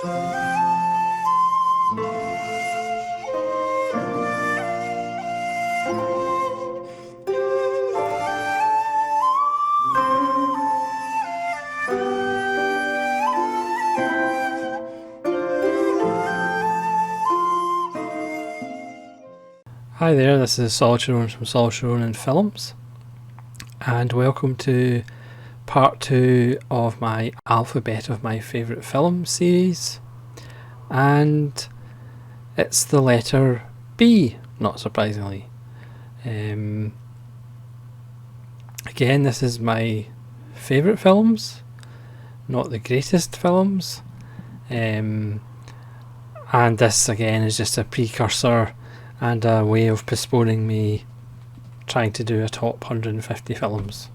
Hi there, this is Solitary Ronan from Solitary Ronan Films, and welcome to part 2 of my Alphabet of My Favourite Films series, and it's the letter B, not surprisingly. Again, this is my favourite films, not the greatest films, and this again is just a precursor and a way of postponing me trying to do a top 150 films.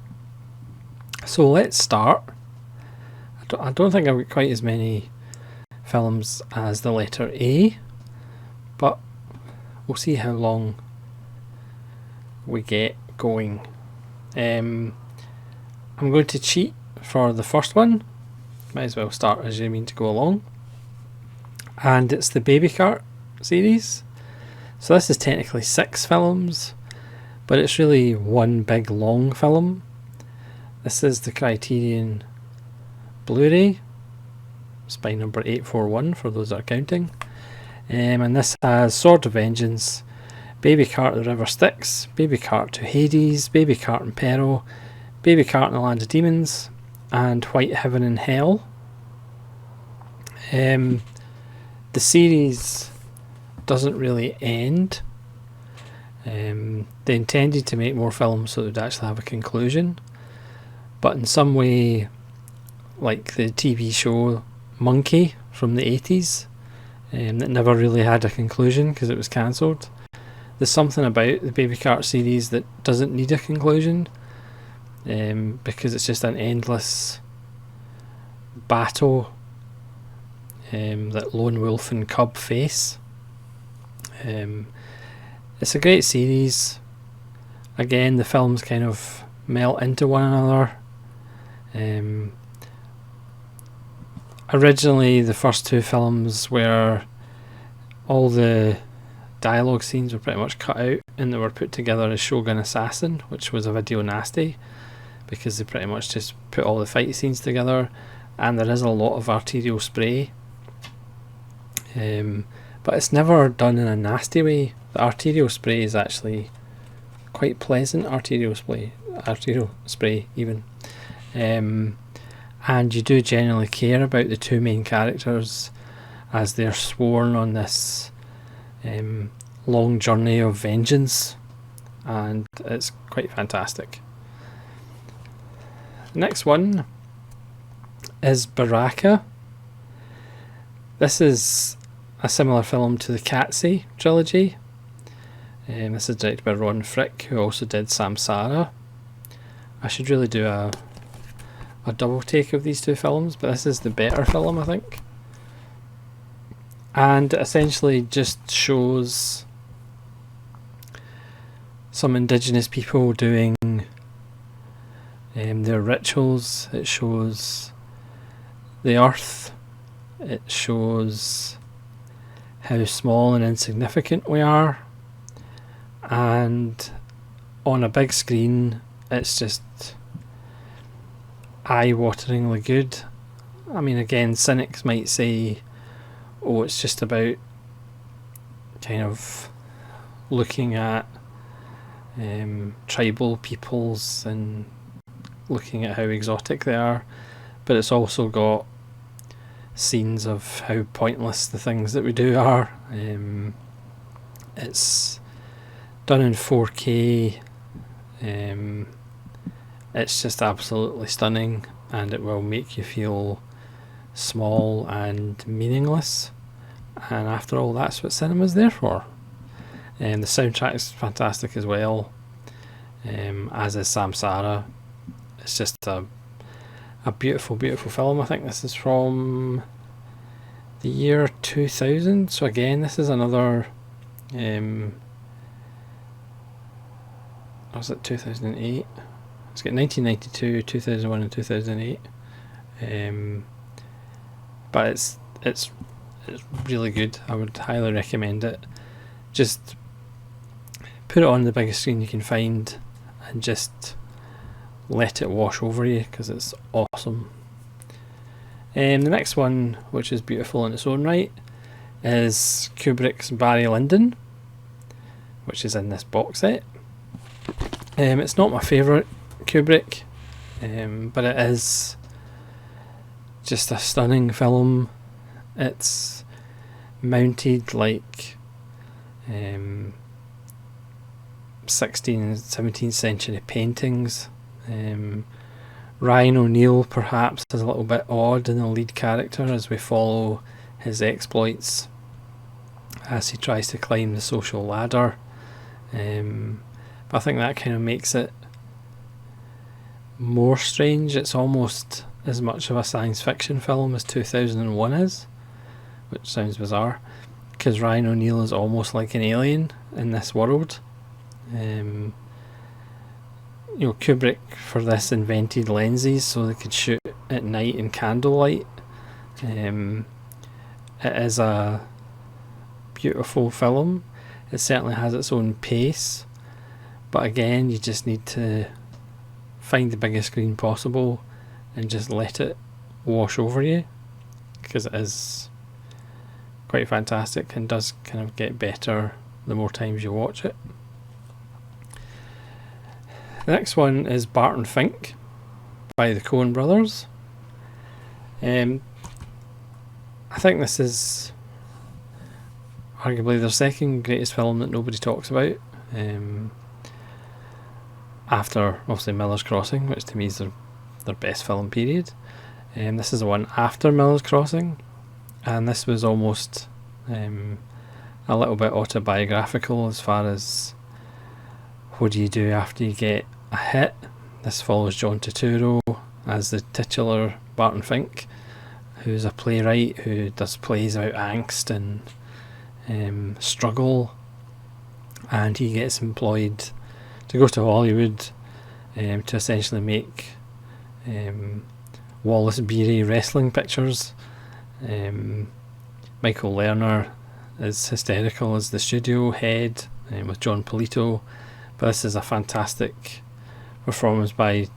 So let's start. I don't think I've got quite as many films as the letter A, but we'll see how long we get going. I'm going to cheat for the first one. Might as well start as you mean to go along. And it's the Baby Cart series. So this is technically 6 films, but it's really one big long film. This is the Criterion Blu-ray, spine number 841 for those that are counting. And this has Sword of Vengeance, Baby Cart the River Styx, Baby Cart to Hades, Baby Cart in Peril, Baby Cart in the Land of Demons, and White Heaven and Hell. The series doesn't really end. They intended to make more films so it would actually have a conclusion, but in some way, like the TV show Monkey from the 80s, that never really had a conclusion because it was cancelled. There's something about the Baby Cart series that doesn't need a conclusion, because it's just an endless battle that lone wolf and cub face. It's a great series. Again, the films kind of melt into one another. Originally, the first 2 films were all the dialogue scenes were pretty much cut out and they were put together as Shogun Assassin, which was a video nasty because they pretty much just put all the fight scenes together, and there is a lot of arterial spray. But it's never done in a nasty way. The arterial spray is actually quite pleasant arterial spray even. And you do generally care about the 2 main characters as they're sworn on this long journey of vengeance, and it's quite fantastic. The next one is Baraka. This is a similar film to the Catsy trilogy. This is directed by Ron Frick, who also did Samsara. I should really do a double take of these 2 films, but this is the better film, I think. And it essentially just shows some indigenous people doing their rituals. It shows the earth. It shows how small and insignificant we are, and on a big screen it's just eye-wateringly good. I mean, again, cynics might say, oh, it's just about kind of looking at tribal peoples and looking at how exotic they are, but it's also got scenes of how pointless the things that we do are. It's done in 4K. It's just absolutely stunning, and it will make you feel small and meaningless, and after all, that's what cinema's there for. The soundtrack is fantastic as well, as is Samsara. It's just a beautiful, beautiful film. I think this is from the year 2000, so again, this is another was it 2008? It's got 1992, 2001 and 2008. But it's really good. I would highly recommend it. Just put it on the biggest screen you can find and just let it wash over you, because it's awesome. The next one, which is beautiful in its own right, is Kubrick's Barrio London, which is in this box set. It's not my favourite Kubrick, but it is just a stunning film. It's mounted like 16th and 17th century paintings. Ryan O'Neill perhaps is a little bit odd in the lead character as we follow his exploits as he tries to climb the social ladder. But I think that kind of makes it more strange. It's almost as much of a science fiction film as 2001 is, which sounds bizarre, because Ryan O'Neill is almost like an alien in this world. Kubrick for this invented lenses so they could shoot at night in candlelight. It is a beautiful film. It certainly has its own pace, but again, you just need to find the biggest screen possible and just let it wash over you, because it is quite fantastic and does kind of get better the more times you watch it. The next one is Barton Fink by the Coen brothers. I think this is arguably their second greatest film that nobody talks about, after obviously Miller's Crossing, which to me is their best film period. This is the one after Miller's Crossing, and this was almost a little bit autobiographical as far as what do you do after you get a hit. This follows John Turturro as the titular Barton Fink, who's a playwright who does plays about angst and struggle, and he gets employed to go to Hollywood to essentially make Wallace Beery wrestling pictures. Michael Lerner is hysterical as the studio head with John Polito, but this is a fantastic performance by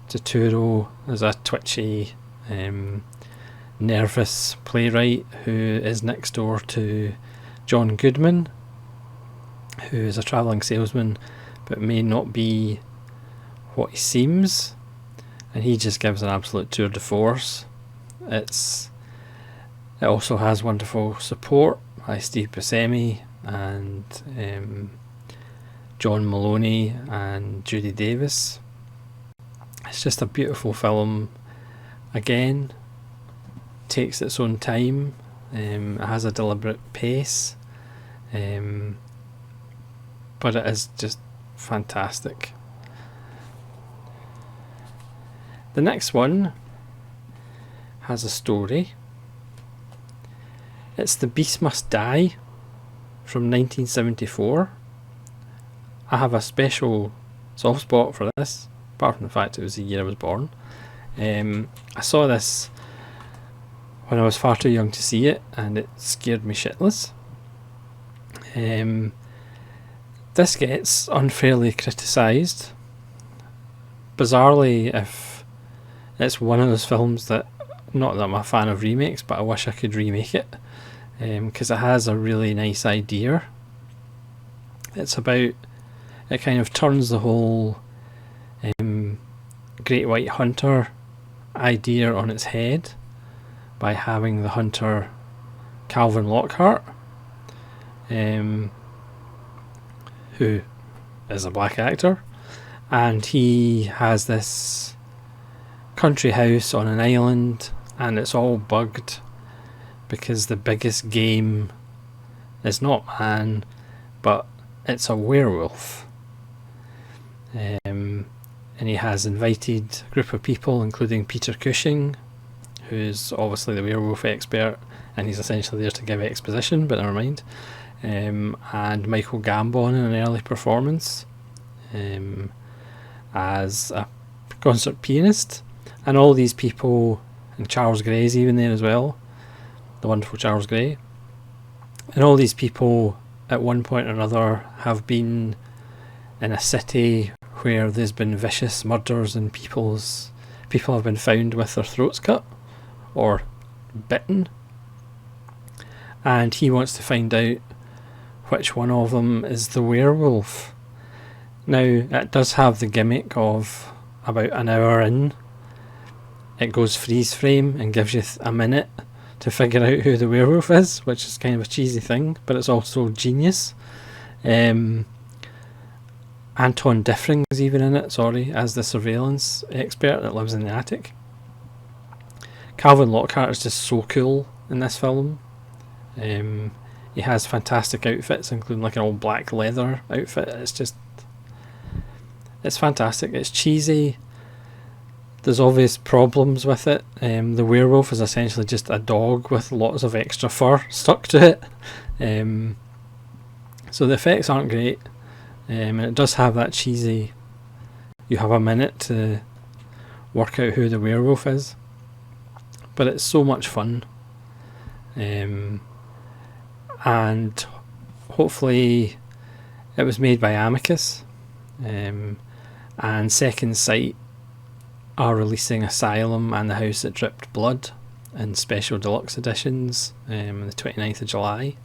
Turturro as a twitchy, nervous playwright who is next door to John Goodman, who is a travelling salesman but may not be what he seems, and he just gives an absolute tour de force. It also has wonderful support by Steve Buscemi and John Maloney and Judy Davis. It's just a beautiful film. Again, takes its own time. It has a deliberate pace, but it is just fantastic. The next one has a story. It's The Beast Must Die from 1974. I have a special soft spot for this, apart from the fact it was the year I was born. I saw this when I was far too young to see it, and it scared me shitless. This gets unfairly criticised. Bizarrely, if it's one of those films that, not that I'm a fan of remakes, but I wish I could remake it, because it has a really nice idea. It's about, it kind of turns the whole Great White Hunter idea on its head by having the hunter Calvin Lockhart, who is a black actor, and he has this country house on an island, and it's all bugged because the biggest game is not man, but it's a werewolf. And he has invited a group of people, including Peter Cushing, who's obviously the werewolf expert, and he's essentially there to give exposition, but never mind. And Michael Gambon in an early performance as a concert pianist, and all these people, and Charles Gray's even there as well. the wonderful Charles Gray. And all these people at one point or another have been in a city where there's been vicious murders and people have been found with their throats cut or bitten, and he wants to find out which one of them is the werewolf. Now, it does have the gimmick of about an hour in, it goes freeze frame and gives you a minute to figure out who the werewolf is, which is kind of a cheesy thing, but it's also genius. Anton Diffring's even in it, as the surveillance expert that lives in the attic. Calvin Lockhart is just so cool in this film. He has fantastic outfits, including like an old black leather outfit. It's fantastic. It's cheesy. There's obvious problems with it. The werewolf is essentially just a dog with lots of extra fur stuck to it. So the effects aren't great. And it does have that cheesy, you have a minute to work out who the werewolf is. But it's so much fun. And hopefully it was made by Amicus. And Second Sight are releasing Asylum and The House That Dripped Blood in special deluxe editions on the 29th of July.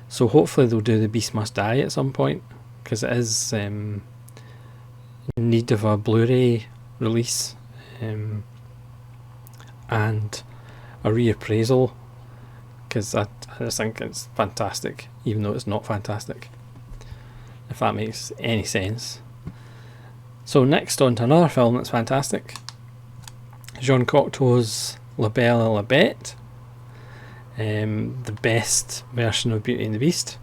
So hopefully they'll do The Beast Must Die at some point, because it is in need of a Blu-ray release and a reappraisal, because I just think it's fantastic, even though it's not fantastic, if that makes any sense. So next on to another film that's fantastic, Jean Cocteau's La Belle et la Bête, the best version of Beauty and the Beast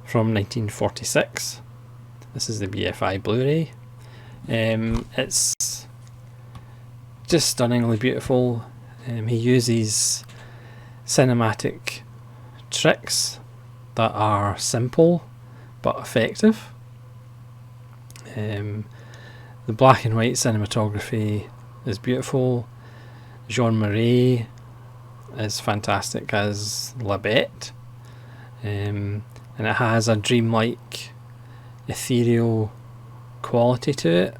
from 1946. This is the BFI Blu-ray. It's just stunningly beautiful. He uses cinematic tricks that are simple but effective. The black and white cinematography is beautiful. Jean Marais is fantastic as La Bête, and it has a dreamlike, ethereal quality to it.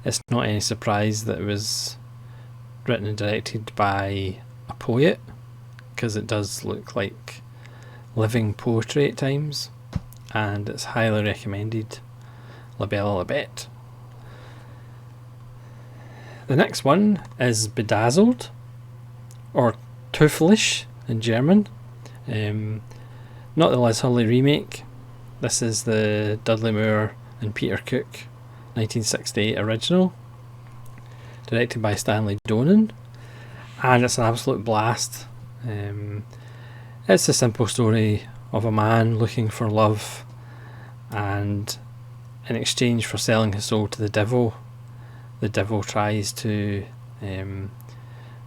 It's not any surprise that it was written and directed by a poet, because it does look like living poetry at times, and it's highly recommended. La Belle et la Bête. The next one is Bedazzled, or Teuflisch in German. Not the Liz Hurley remake. This is the Dudley Moore and Peter Cook 1968 original, directed by Stanley Donen, and it's an absolute blast. It's a simple story of a man looking for love, and in exchange for selling his soul to the devil tries to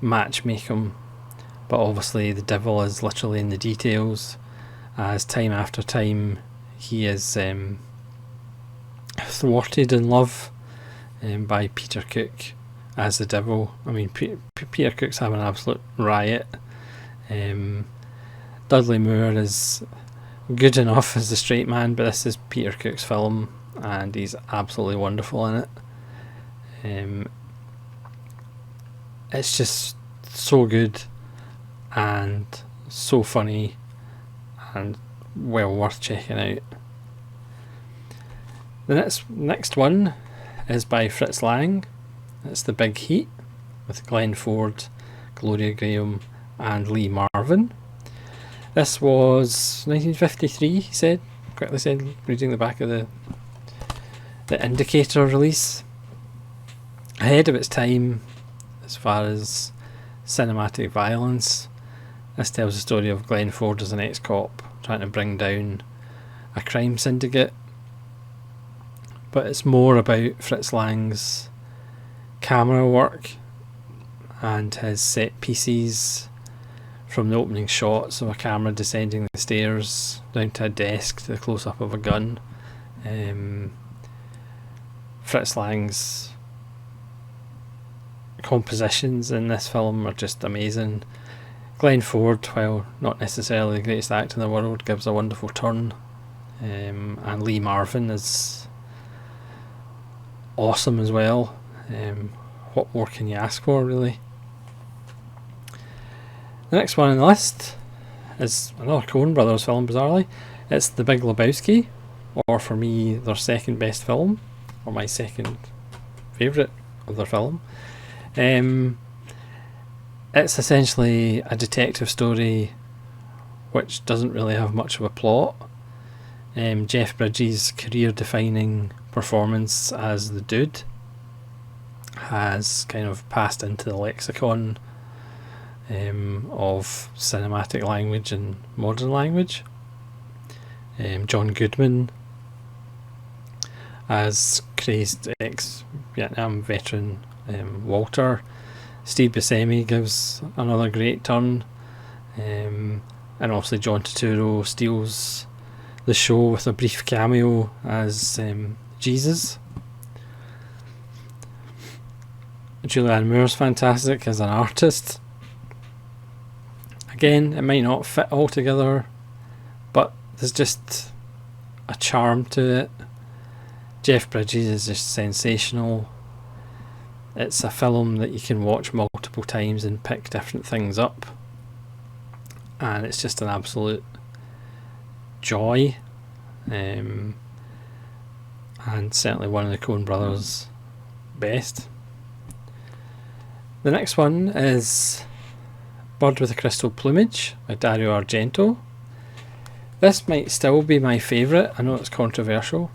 matchmake him, but obviously the devil is literally in the details, as time after time he is thwarted in love by Peter Cook as the devil. I mean, Peter Cook's having an absolute riot. Dudley Moore is good enough as the straight man, but this is Peter Cook's film, and he's absolutely wonderful in it. It's just so good and so funny and well worth checking out. The next one is by Fritz Lang. It's The Big Heat with Glenn Ford, Gloria Graham and Lee Marvin. This was 1953, he quickly said, reading the back of the Indicator release. Ahead of its time as far as cinematic violence. This tells the story of Glenn Ford as an ex-cop trying to bring down a crime syndicate, but it's more about Fritz Lang's camera work and his set pieces, from the opening shots of a camera descending the stairs down to a desk to the close-up of a gun. Fritz Lang's compositions in this film are just amazing. Glenn Ford, while not necessarily the greatest actor in the world, gives a wonderful turn. And Lee Marvin is awesome as well. What more can you ask for, really? The next one on the list is another Coen Brothers film, bizarrely. It's The Big Lebowski, or for me, their second best film, or my second favourite of their film. It's essentially a detective story which doesn't really have much of a plot. Jeff Bridges' career-defining performance as the Dude has kind of passed into the lexicon of cinematic language and modern language. John Goodman as crazed ex-Vietnam veteran Walter. Steve Buscemi gives another great turn, and obviously John Turturro steals the show with a brief cameo as Jesus. Julianne Moore's fantastic as an artist. Again, it might not fit all together, but there's just a charm to it. Jeff Bridges is just sensational. It's a film that you can watch multiple times and pick different things up, and it's just an absolute joy, and certainly one of the Coen Brothers' best. The next one is Bird with a Crystal Plumage by Dario Argento. This might still be my favourite. I know it's controversial.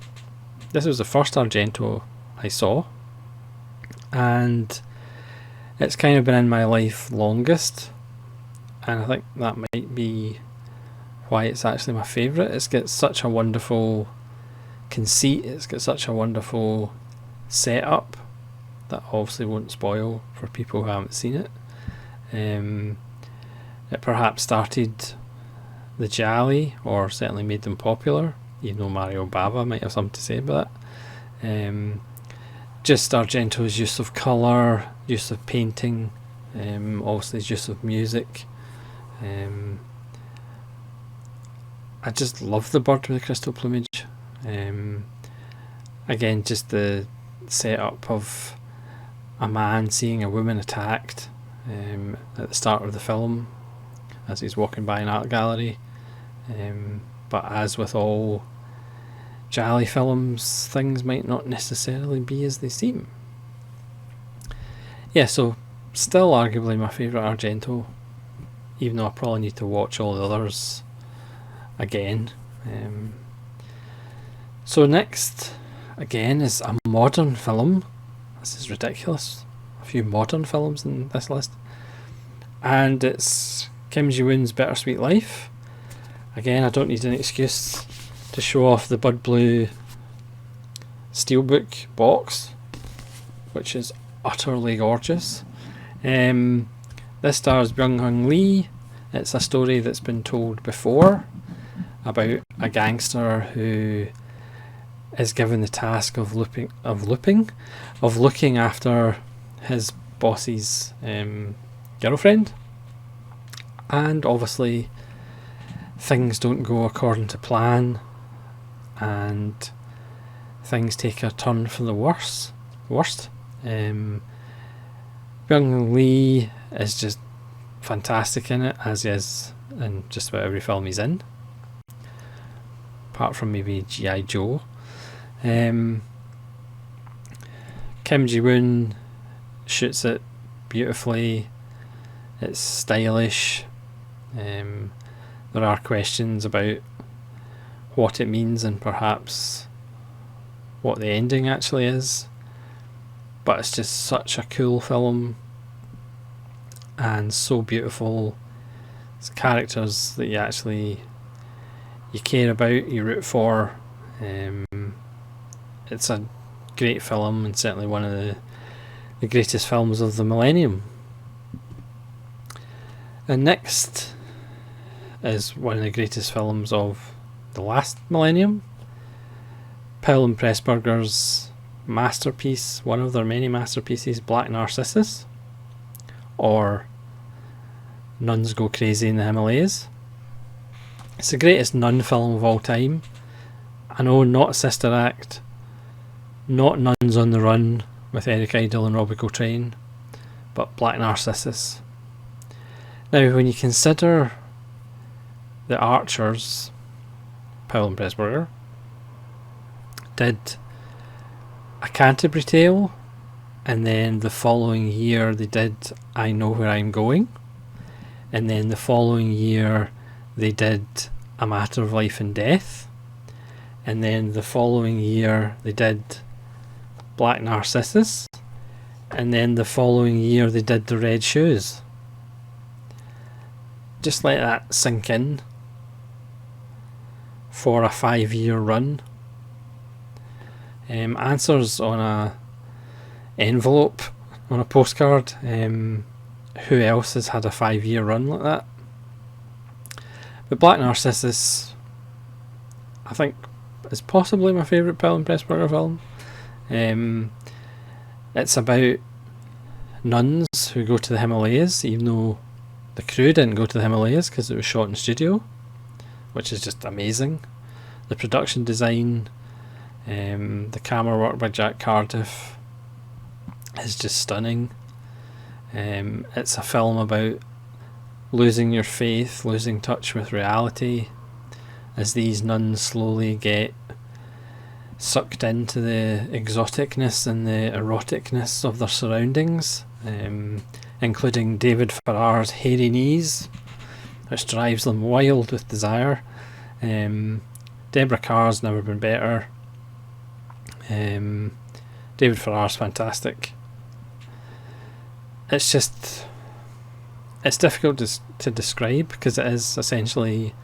This was the first Argento I saw, and it's kind of been in my life longest, and I think that might be why it's actually my favourite. It's got such a wonderful conceit, it's got such a wonderful setup that obviously won't spoil for people who haven't seen it. It perhaps started the Jolly, or certainly made them popular, even though Mario Bava might have something to say about it. Just Argento's use of colour, use of painting, obviously his use of music. I just love The Bird with the Crystal Plumage. Again, just the setup of a man seeing a woman attacked at the start of the film as he's walking by an art gallery. But as with all Jolly films, things might not necessarily be as they seem. Yeah, so still arguably my favourite Argento, even though I probably need to watch all the others again. So next, again, is a modern film. This is ridiculous. A few modern films in this list. And it's Kim Ji-woon's Bittersweet Life. Again, I don't need an excuse to show off the Bud Blue Steelbook box, which is utterly gorgeous. This stars Byung-hun Lee. It's a story that's been told before about a gangster who is given the task of looking after his boss's girlfriend, and obviously things don't go according to plan, and things take a turn for the worst. Byung Lee is just fantastic in it, as he is in just about every film he's in, apart from maybe G.I. Joe. Kim Ji-woon shoots it beautifully. It's stylish. There are questions about what it means and perhaps what the ending actually is, but it's just such a cool film and so beautiful. It's characters that you care about, you root for. It's a great film, and certainly one of the greatest films of the millennium. And next is one of the greatest films of the last millennium, Powell and Pressburger's masterpiece, one of their many masterpieces, Black Narcissus, or Nuns Go Crazy in the Himalayas. It's the greatest nun film of all time. I know, not Sister Act, not Nuns on the Run with Eric Idle and Robbie Coltrane, but Black Narcissus. Now, when you consider the Archers, Powell and Pressburger did A Canterbury Tale, and then the following year they did I Know Where I'm Going, and then the following year they did A Matter of Life and Death, and then the following year they did Black Narcissus, and then the following year they did The Red Shoes. Just let that sink in for a 5-year run. Answers on a envelope on a postcard. Who else has had a 5-year run like that? But Black Narcissus, I think, is possibly my favourite Powell and Pressburger film. It's about nuns who go to the Himalayas, even though the crew didn't go to the Himalayas because it was shot in studio, which is just amazing. The production design, the camera work by Jack Cardiff is just stunning. It's a film about losing your faith, losing touch with reality, as these nuns slowly get sucked into the exoticness and the eroticness of their surroundings, including David Farrar's hairy knees, which drives them wild with desire. Deborah Kerr's never been better. David Farrar's fantastic. It's difficult to describe because it is essentially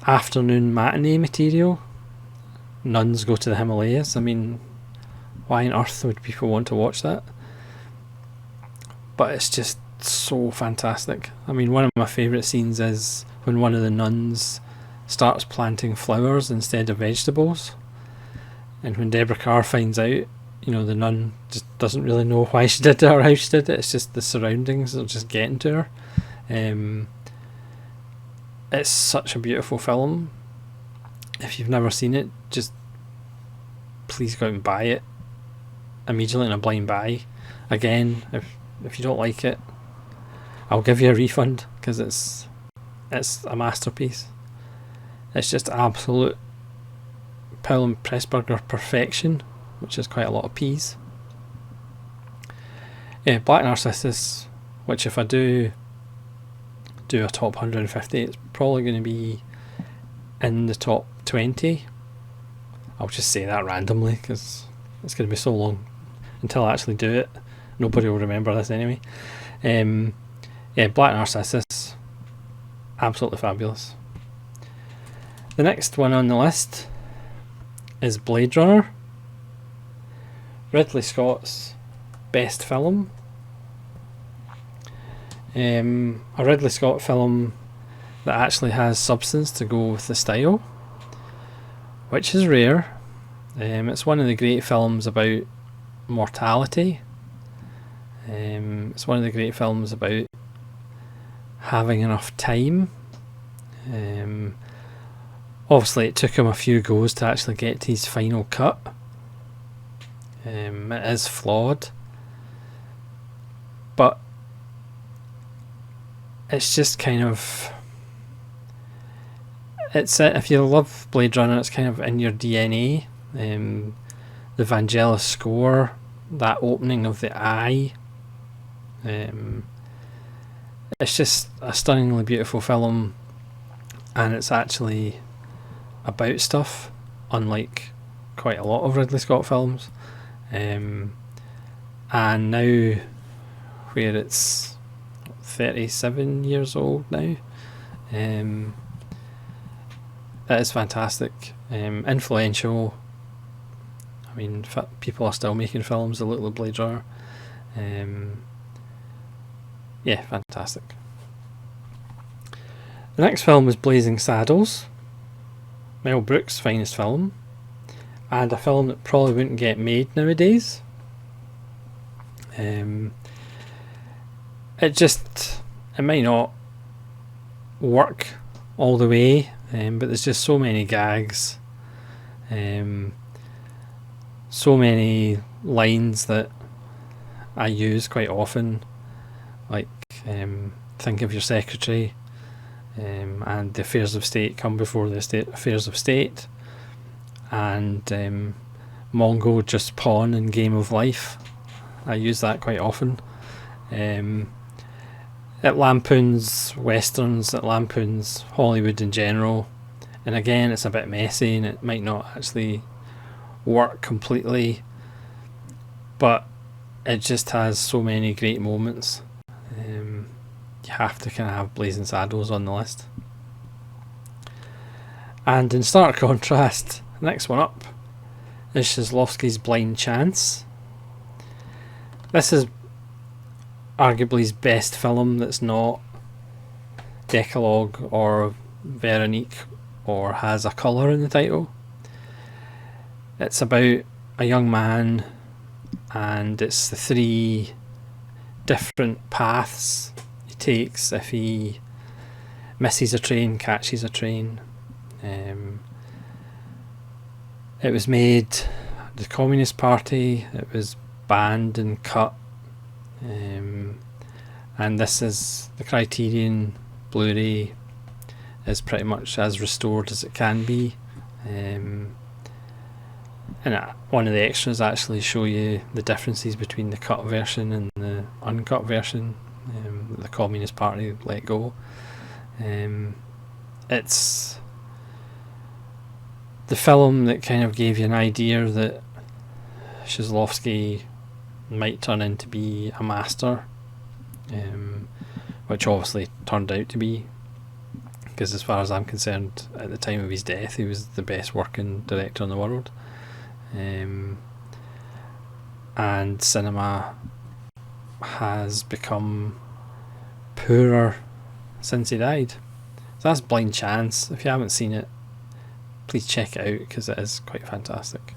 afternoon matinee material. Nuns Go to the Himalayas. I mean, why on earth would people want to watch that? But it's just so fantastic. I mean, one of my favourite scenes is when one of the nuns starts planting flowers instead of vegetables, and when Deborah Kerr finds out, you know, the nun just doesn't really know why she did it or how she did it. It's just the surroundings that are just getting to her. It's such a beautiful film. If you've never seen it, just please go out and buy it immediately in a blind buy. Again, if you don't like it, I'll give you a refund because it's a masterpiece. It's just absolute Powell and Pressburger perfection, which is quite a lot of P's. Yeah, Black Narcissus, which if I do a top 150, it's probably going to be in the top 20. I'll just say that randomly because it's going to be so long until I actually do it. Nobody will remember this anyway. Yeah, Black Narcissus, absolutely fabulous. The next one on the list is Blade Runner, Ridley Scott's best film. A Ridley Scott film that actually has substance to go with the style, which is rare. It's one of the great films about mortality. It's one of the great films about having enough time. Obviously it took him a few goes to actually get to his final cut. It is flawed, but it's just kind of, if you love Blade Runner, it's kind of in your DNA. The Vangelis score, that opening of the eye, it's just a stunningly beautiful film, and it's actually about stuff, unlike quite a lot of Ridley Scott films. And now, where it's 37 years old now, it is fantastic, influential. I mean, people are still making films that look like Blade Runner. Yeah, fantastic. The next film is Blazing Saddles, Mel Brooks' finest film, and a film that probably wouldn't get made nowadays. It it might not work all the way, but there's just so many gags, so many lines that I use quite often, like think of your secretary, and the affairs of state come before the affairs of state, and Mongo just pawn in game of life. I use that quite often. It lampoons westerns, it lampoons Hollywood in general, and again it's a bit messy and it might not actually work completely, but it just has so many great moments. You have to kind of have Blazing Saddles on the list. And in stark contrast, next one up is Kieślowski's Blind Chance. This is arguably his best film that's not Decalogue or Veronique or has a colour in the title. It's about a young man, and it's the 3 different paths he takes if he misses a train, catches a train. It was made the Communist Party, it was banned and cut, and this is the Criterion Blu-ray is pretty much as restored as it can be, and one of the extras actually show you the differences between the cut version and the uncut version that the Communist Party let go. It's the film that kind of gave you an idea that Kieślowski might turn into be a master, which obviously turned out to be, because as far as I'm concerned, at the time of his death he was the best working director in the world, and cinema has become poorer since he died. So that's Blind Chance. If you haven't seen it, please check it out because it is quite fantastic.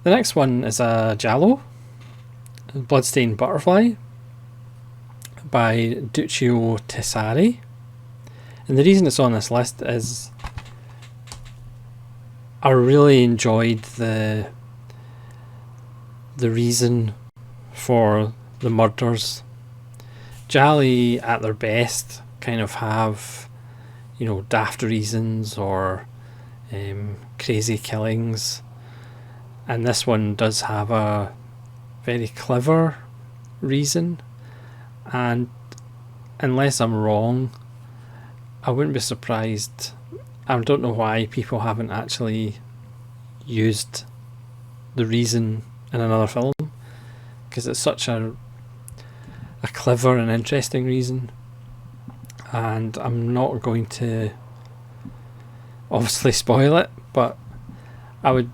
The next one is a giallo, Bloodstained Butterfly by Duccio Tessari, and the reason it's on this list is I really enjoyed the reason for the murders. Gialli at their best kind of have, daft reasons or crazy killings, and this one does have a very clever reason, and unless I'm wrong, I wouldn't be surprised. I don't know why people haven't actually used the reason in another film, because it's such a clever and interesting reason, and I'm not going to obviously spoil it, but I would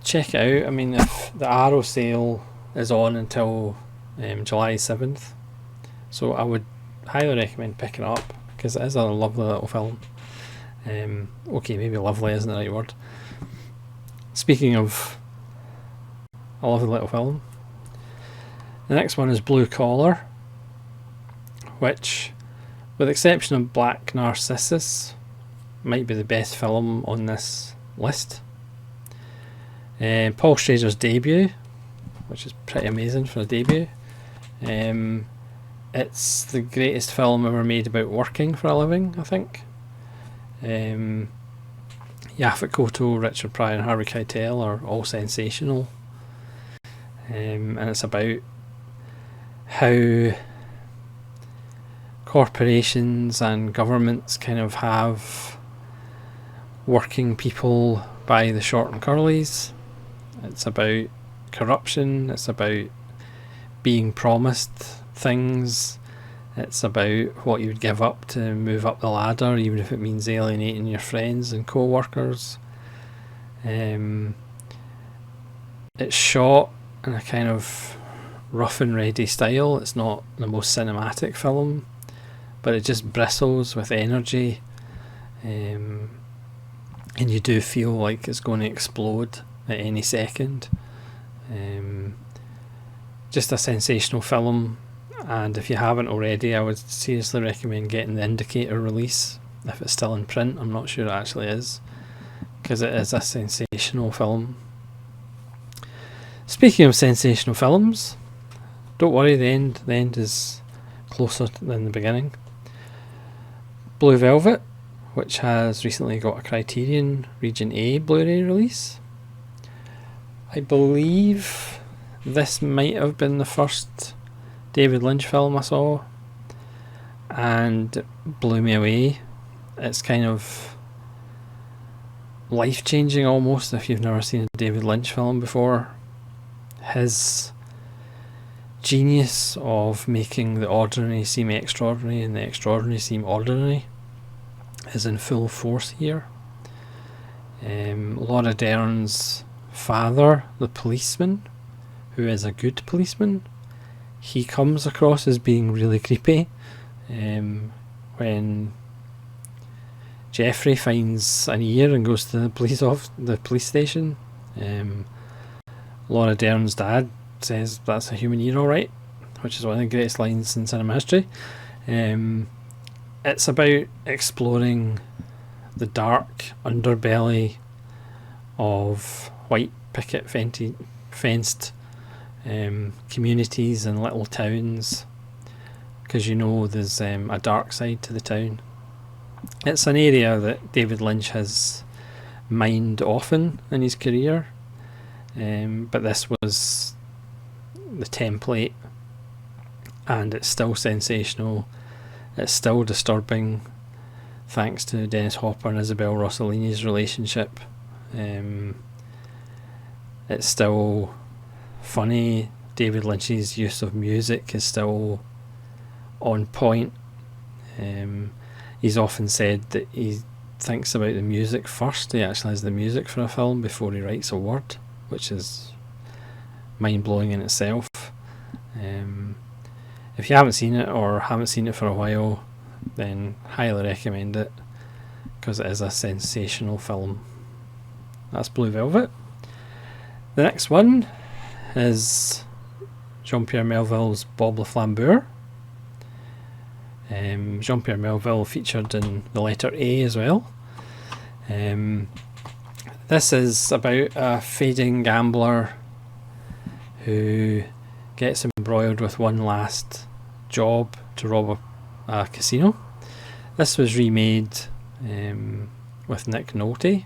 check it out. I mean, if the Arrow sale is on until July 7th, so I would highly recommend picking it up because it is a lovely little film. Okay, maybe lovely isn't the right word. Speaking of a lovely little film, the next one is Blue Collar, which, with the exception of Black Narcissus, might be the best film on this list. Paul Schrader's debut, which is pretty amazing for a debut. It's the greatest film ever made about working for a living, I think. Yaphet Kotto, Richard Pryor and Harvey Keitel are all sensational, and it's about how corporations and governments kind of have working people by the short and curlies. It's about corruption, it's about being promised things, it's about what you would give up to move up the ladder, even if it means alienating your friends and co-workers. It's shot in a kind of rough and ready style. It's not the most cinematic film, but it just bristles with energy, and you do feel like it's going to explode at any second. Just a sensational film, and if you haven't already, I would seriously recommend getting the Indicator release if it's still in print. I'm not sure it actually is, because it is a sensational film. Speaking of sensational films, don't worry, the end is closer than the beginning. Blue Velvet, which has recently got a Criterion Region A Blu-ray release. I believe this might have been the first David Lynch film I saw, and it blew me away. It's kind of life-changing almost if you've never seen a David Lynch film before. His genius of making the ordinary seem extraordinary and the extraordinary seem ordinary is in full force here. Laura Dern's father, the policeman, who is a good policeman, he comes across as being really creepy. When Jeffrey finds an ear and goes to the police station, Laura Dern's dad says that's a human ear, alright, which is one of the greatest lines in cinema history. It's about exploring the dark underbelly of white picket fenced communities and little towns, because there's a dark side to the town. It's an area that David Lynch has mined often in his career, but this was the template, and it's still sensational, it's still disturbing thanks to Dennis Hopper and Isabel Rossellini's relationship. It's still funny. David Lynch's use of music is still on point. He's often said that he thinks about the music first. He actually has the music for a film before he writes a word, which is mind-blowing in itself. If you haven't seen it or haven't seen it for a while, then highly recommend it, because it is a sensational film. That's Blue Velvet. The next one is Jean-Pierre Melville's Bob Laflamme. Jean-Pierre Melville featured in The Letter A as well. This is about a fading gambler who gets embroiled with one last job to rob a casino. This was remade with Nick Nolte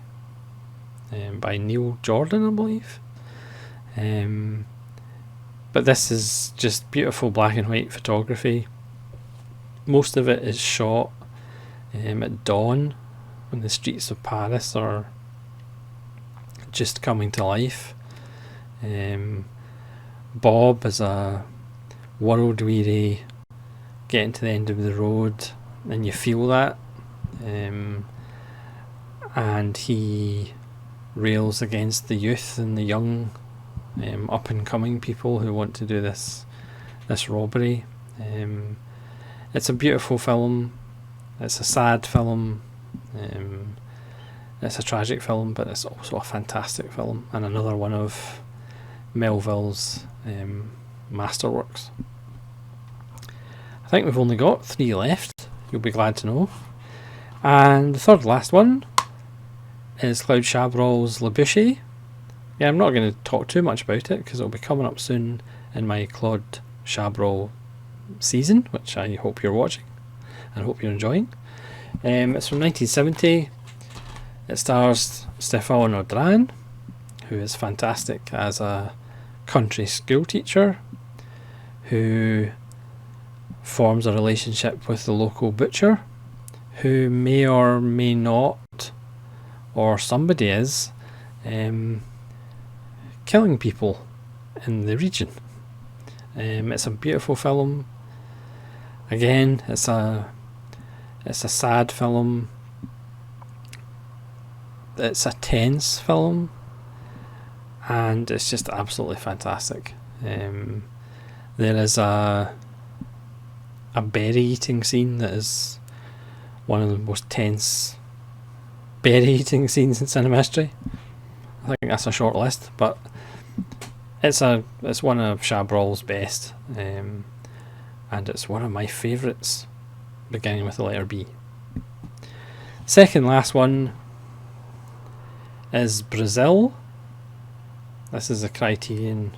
by Neil Jordan, I believe. But this is just beautiful black and white photography. Most of it is shot at dawn, when the streets of Paris are just coming to life. Bob is a world weary, getting to the end of the road, and you feel that. And he rails against the youth and the young up and coming people who want to do this robbery. It's a beautiful film. It's a sad film. It's a tragic film, but it's also a fantastic film, and another one of Melville's masterworks. I think we've only got 3 left, you'll be glad to know. And the third last one is Claude Chabrol's Labiche. Yeah, I'm not going to talk too much about it because it'll be coming up soon in my Claude Chabrol season, which I hope you're watching and hope you're enjoying. It's from 1970. It stars Stéphane Audran, who is fantastic as a country school teacher who forms a relationship with the local butcher, who may or may not, or somebody is, killing people in the region. It's a beautiful film. Again, it's a sad film. It's a tense film, and it's just absolutely fantastic. There is a berry eating scene that is one of the most tense berry eating scenes in cinema history. I think that's a short list, but it's one of Chabrol's best. and it's one of my favourites, beginning with the letter B. Second last one is Brazil. This is a Criterion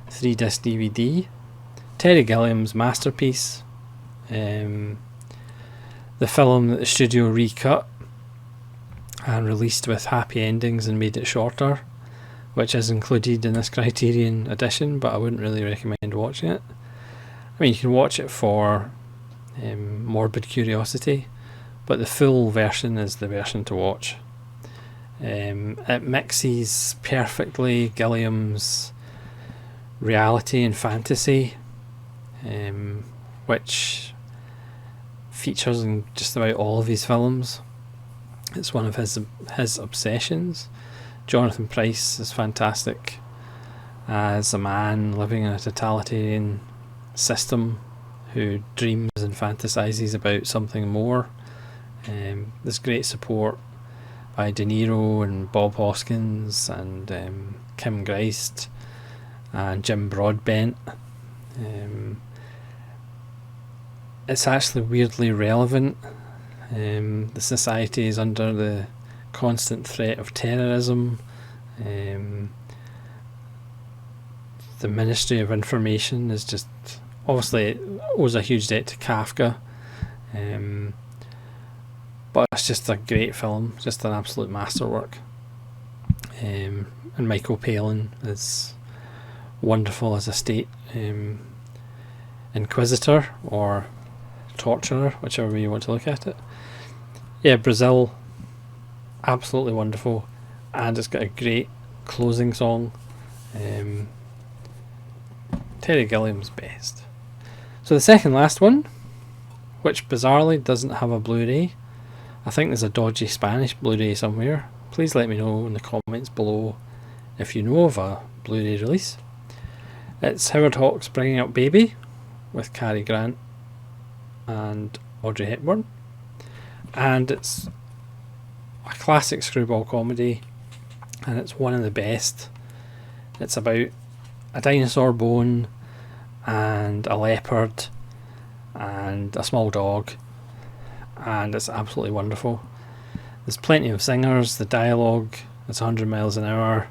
3-disc DVD. Terry Gilliam's masterpiece. The film that the studio recut and released with happy endings and made it shorter, which is included in this Criterion edition, but I wouldn't really recommend watching it. I mean, you can watch it for morbid curiosity, but the full version is the version to watch. It mixes perfectly Gilliam's reality and fantasy, which features in just about all of his films. It's one of his obsessions. Jonathan Pryce is fantastic as a man living in a totalitarian system who dreams and fantasises about something more. There's great support by De Niro and Bob Hoskins and Kim Greist and Jim Broadbent. It's actually weirdly relevant. The society is under the constant threat of terrorism. The Ministry of Information is just, obviously it owes a huge debt to Kafka, but it's just a great film, just an absolute masterwork. And Michael Palin is wonderful as a state inquisitor or torturer, whichever way you want to look at it. Yeah, Brazil, absolutely wonderful, and it's got a great closing song. Terry Gilliam's best. So the second last one, which bizarrely doesn't have a Blu-ray. I think there's a dodgy Spanish Blu-ray somewhere. Please let me know in the comments below if you know of a Blu-ray release. It's Howard Hawks' Bringing Up Baby with Cary Grant and Audrey Hepburn, and it's a classic screwball comedy, and it's one of the best. It's about a dinosaur bone and a leopard and a small dog, and it's absolutely wonderful. There's plenty of singers, the dialogue is 100 miles an hour,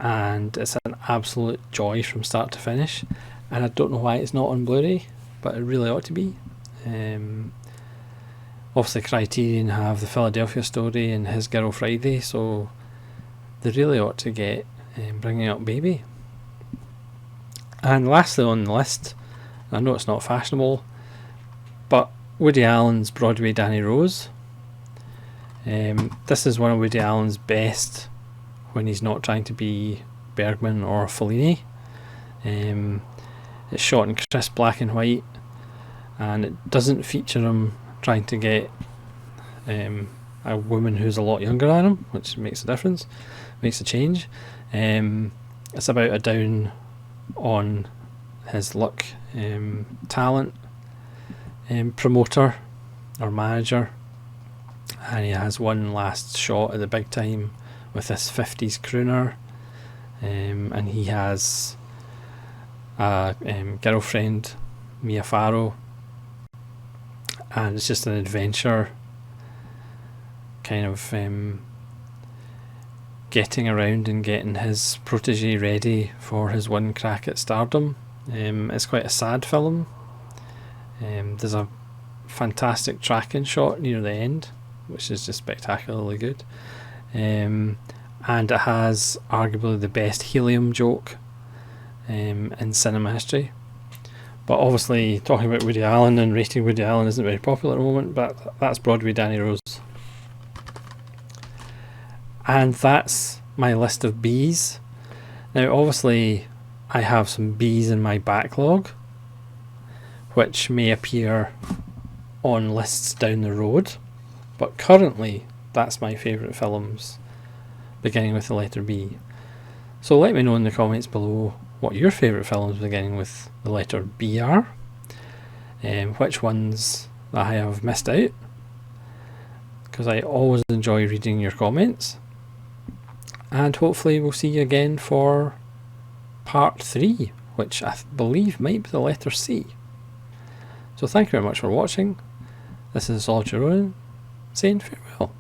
and it's an absolute joy from start to finish, and I don't know why it's not on Blu-ray, but it really ought to be. Obviously Criterion have the Philadelphia Story and His Girl Friday, so they really ought to get Bringing Up Baby. And lastly on the list, I know it's not fashionable, but Woody Allen's Broadway Danny Rose. This is one of Woody Allen's best when he's not trying to be Bergman or Fellini. It's shot in crisp black and white, and it doesn't feature him trying to get a woman who's a lot younger than him, which makes a difference, makes a change. It's about a down on his luck talent promoter or manager, and he has one last shot at the big time with this 50s crooner, and he has a girlfriend, Mia Farrow, and it's just an adventure kind of getting around and getting his protege ready for his one crack at stardom. It's quite a sad film. There's a fantastic tracking shot near the end, which is just spectacularly good, and it has arguably the best helium joke in cinema history. But obviously talking about Woody Allen and rating Woody Allen isn't very popular at the moment, but that's Broadway Danny Rose. And that's my list of Bs. Now obviously I have some Bs in my backlog, which may appear on lists down the road, but currently that's my favourite films beginning with the letter B. So let me know in the comments below what your favourite films beginning with the letter B are, which ones that I have missed out, because I always enjoy reading your comments. And hopefully we'll see you again for part 3, which I believe might be the letter C. So thank you very much for watching. This is Soldier Rowan saying farewell.